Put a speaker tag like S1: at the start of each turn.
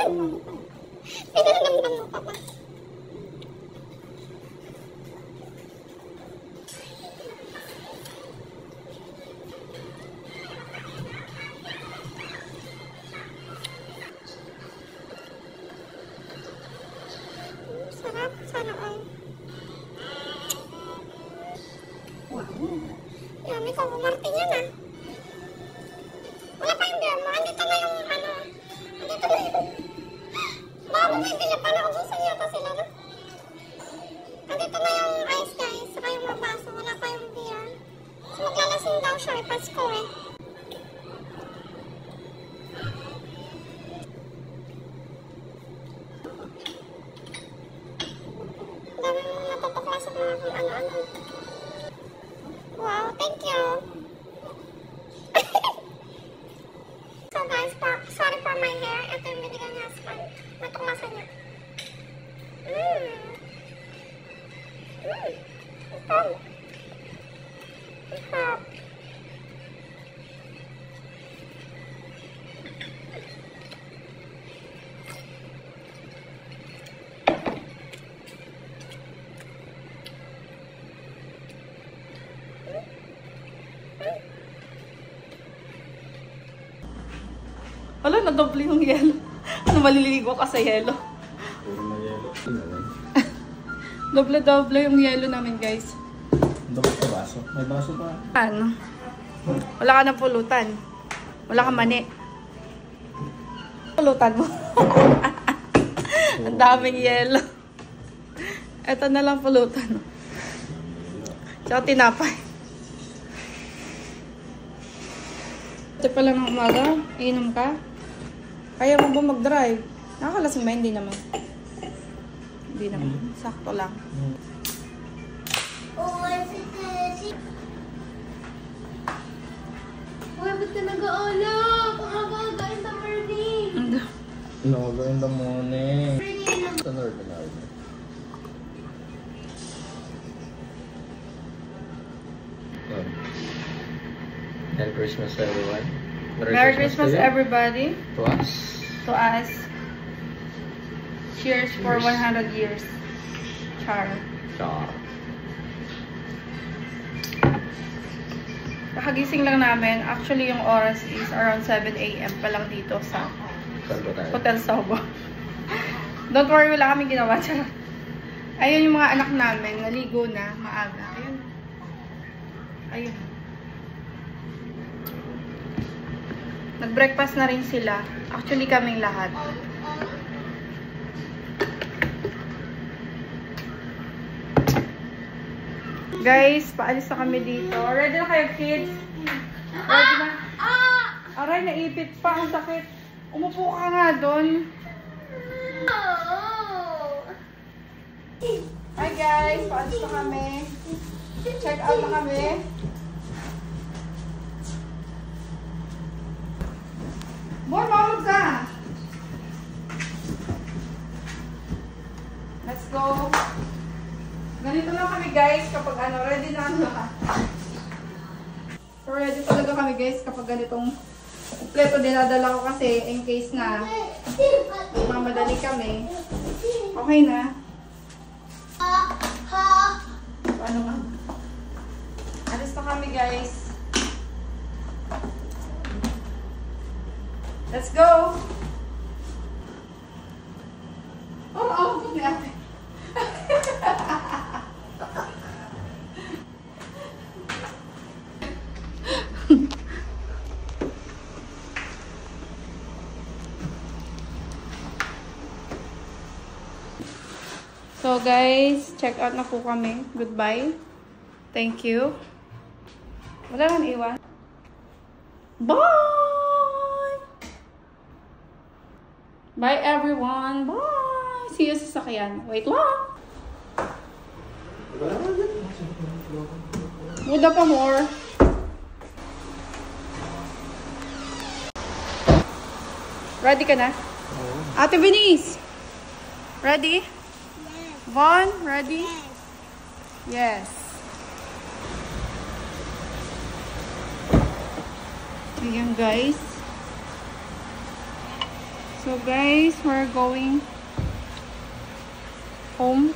S1: Pinaramdam mo pa ba? Sarap, sana all. Wow. Yummy ko, Martin yan ah. Wala pa yung beer mo. Andito na yung ano. Andito na yung... Baka bumibili pa na ubusan yata sila na. Andito na yung ice guys. Saka yung mga baso. Wala pa yung beer. So maglalasing daw siya. Pasko eh. Dami mo natutuklas sa mga kung ano-ano. Wow, thank you. So guys, sorry for my hair. Ito yung binigay niya husband. Matuklasan niya. Ito. Ito.
S2: Wala, nadoble yung yelo. Ano, maliligo ka sa yelo?
S3: Puro na yelo.
S2: Doble-doble yung yelo namin, guys.
S3: Doble ka baso? May baso pa.
S2: Ano? Wala ka ng pulutan. Wala ka mani. Pulutan mo. Ang daming yelo. Ito na lang pulutan. Tsaka tinapay. Ito pala ng umaga. Inom ka? Kaya mo ba mag-drive? Nakakalasing ba? Hindi naman. Hindi naman. Sakto lang.
S1: Uy, ba't ka nag-aalak? Ang aga-aga in the morning.
S3: Inaga in the morning. Ito na rin na rin. Merry Christmas everyone.
S2: Merry Christmas, everybody.
S3: To us.
S2: To us. Cheers for 100 years. Char.
S3: Char.
S2: Kakagising lang namin. Actually, yung oras is around 7 AM pa lang dito sa
S3: Saan ba tayo?
S2: Hotel Sobo. Don't worry, wala kaming ginawa. Char. Ayun yung mga anak namin. Naligo na. Maaga. Ayun. Ayun. Nag-breakfast na rin sila. Actually, kaming lahat. Guys, paalis na kami dito. Ready na kayo, kids? Ready na? Aray, naipit pa. Ang sakit. Umupo ka nga doon. Hi guys, paalis na kami. Check out na kami. Boy, mamag ka! Let's go! Ganito lang kami guys kapag ano, ready na ang lahat. So ready talaga kami guys kapag ganitong kompleto dinadala ko kasi in case na mamadali kami. Okay na? Paano ka? Alis na kami guys. Let's go! Oh, ni ate. So guys, check out na po kami. Goodbye. Thank you. Wala nang iwan. Bye! Bye everyone. Bye! See you sa sakyan. Wait lang. Muda pa more. Ready ka na? Ate Venice! Ready? Von, ready? Yes. Ayan guys. So So guys, we're going home.